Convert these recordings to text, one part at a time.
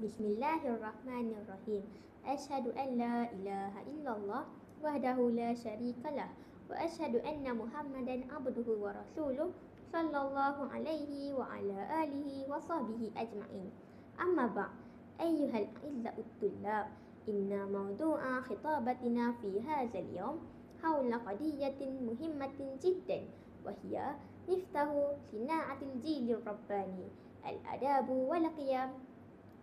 Bismillahirrahmanirrahim. Asyhadu an la ilaha illallah wahdahu la syarikalah wa asyhadu anna Muhammadan abduhu wa rasuluh sallallahu alaihi wa ala alihi wa sahbihi ajma'in. Amma ba' ayyuhal izza'ut tullab, inna mawdu'a khitabatina fi hadzal yawm hawla qadiyatin muhimmatin jiddan wa hiya miftahu sina'atil jilir rabbani al-adabu wal qiyam.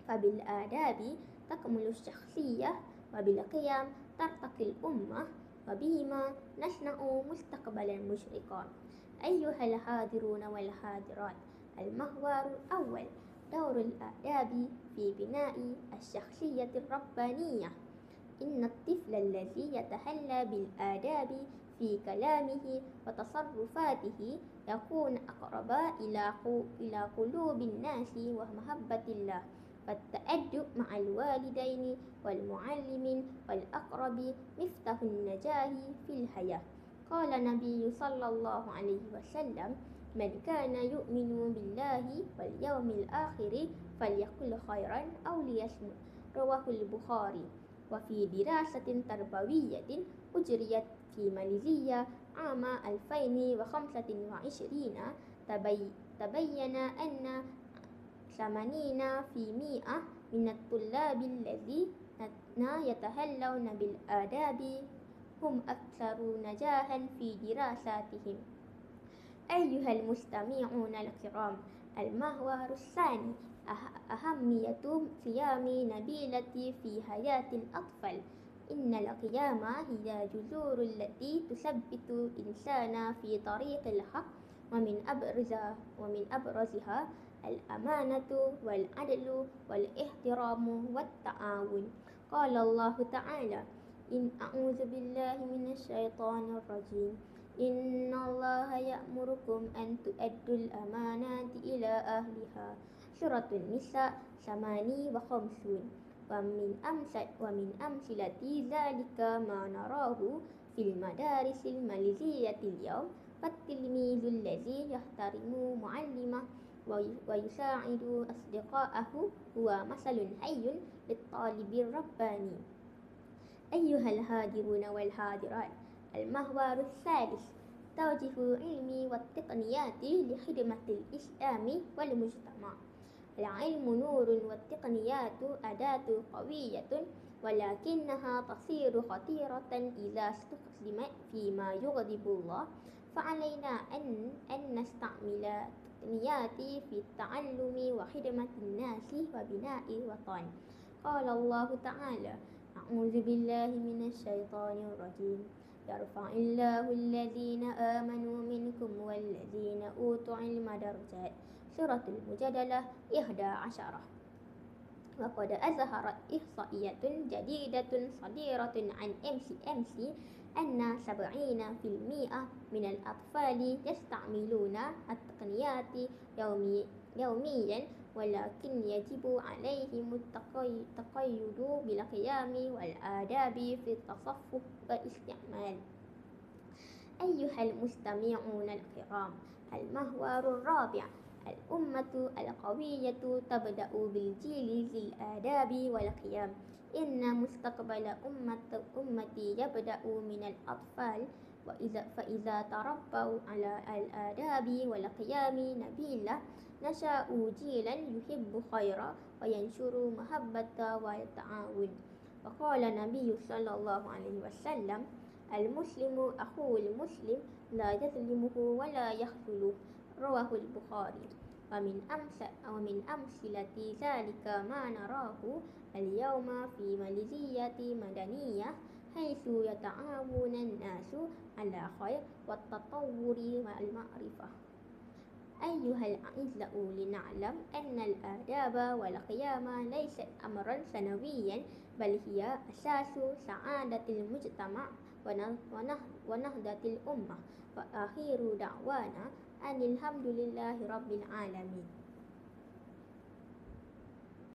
فبالآداب تكمل الشخصية وبالقيم ترتقي الأمة وبهما نصنع مستقبلا مشرقا. أيها الحاضرون والحاضرات، المحور الأول دور الآداب في بناء الشخصية الربانية. إن الطفل الذي يتحلى بالآداب في كلامه وتصرفاته يكون أقرب إلى قلوب الناس ومحبة الله. فالتأدب مع الوالدين والمعلمين والأقرب مفتاح النجاح في الحياة. قال النبي صلى الله عليه وسلم: من كان يؤمن بالله واليوم الآخر فليقل خيرا أو ليصمت. رواه البخاري. وفي دراسة تربوية أجريت في ماليزيا عام 2025 تبين أن 80% من الطلاب الذين يتحلون بالآداب هم أكثر نجاحا في دراساتهم. أيها المستمعون الكرام، المحور الثاني أهمية قيم نبيلة في حياة الأطفال. إن القيم هي جذور التي تثبت الإنسان في طريق الحق، ومن أبرزها الأمانة والعدل والاحترام والتعاون. قال الله تعالى: إن أعوذ بالله من الشيطان الرجيم، إن الله يأمركم أن تؤدوا الأمانات إلى أهلها. سورة النساء 58. ومن أمثلة ذلك ما نراه في المدارس الماليزية اليوم، فالتلميذ الذي يحترم معلمه ويساعد أصدقائه هو مثل حي للطالب الرباني. أيها الحاضرون والحاضرات، المحور الثالث توجيه العلم والتقنيات لخدمة الإسلام والمجتمع. العلم نور والتقنيات أداة قوية، ولكنها تصير خطيرة إذا استخدمت فيما يغضب الله. فعلينا أن نستعمل التقنيات في التعلم وخدمة الناس وبناء الوطن. قال الله تعالى: أعوذ بالله من الشيطان الرجيم، يرفع الله الذين آمنوا منكم والذين أوتوا العلم درجات. سورة المجادلة 11. وقد أظهرت إحصائية جديدة صادرة عن MCMC أن 70% من الأطفال يستعملون التقنيات يوميا، ولكن يجب عليهم التقيد بالقيم والآداب في التصفح والاستعمال. أيها المستمعون الكرام، المحور الرابع الأمة القوية تبدأ بالجيل ذي الآداب والقيم. إن مستقبل أمتي يبدأ من الأطفال، فإذا تربوا على الآداب والقيم نبيلة نشأوا جيلا يحب خيرا وينشر محبة والتعاون. وقال النبي صلى الله عليه وسلم: المسلم أخو المسلم لا يظلمه ولا يخذله. رواه البخاري. ومن أمثلة ذلك ما نراه اليوم في ماليزيا مدنية، حيث يتعاون الناس على خير والتطور والمعرفة. أيها الأعزاء، لنعلم أن الآداب والقيم ليست أمرا سنويا، بل هي أساس سعادة المجتمع ونهضة الأمة. وآخر دعوانا أن الحمد لله رب العالمين.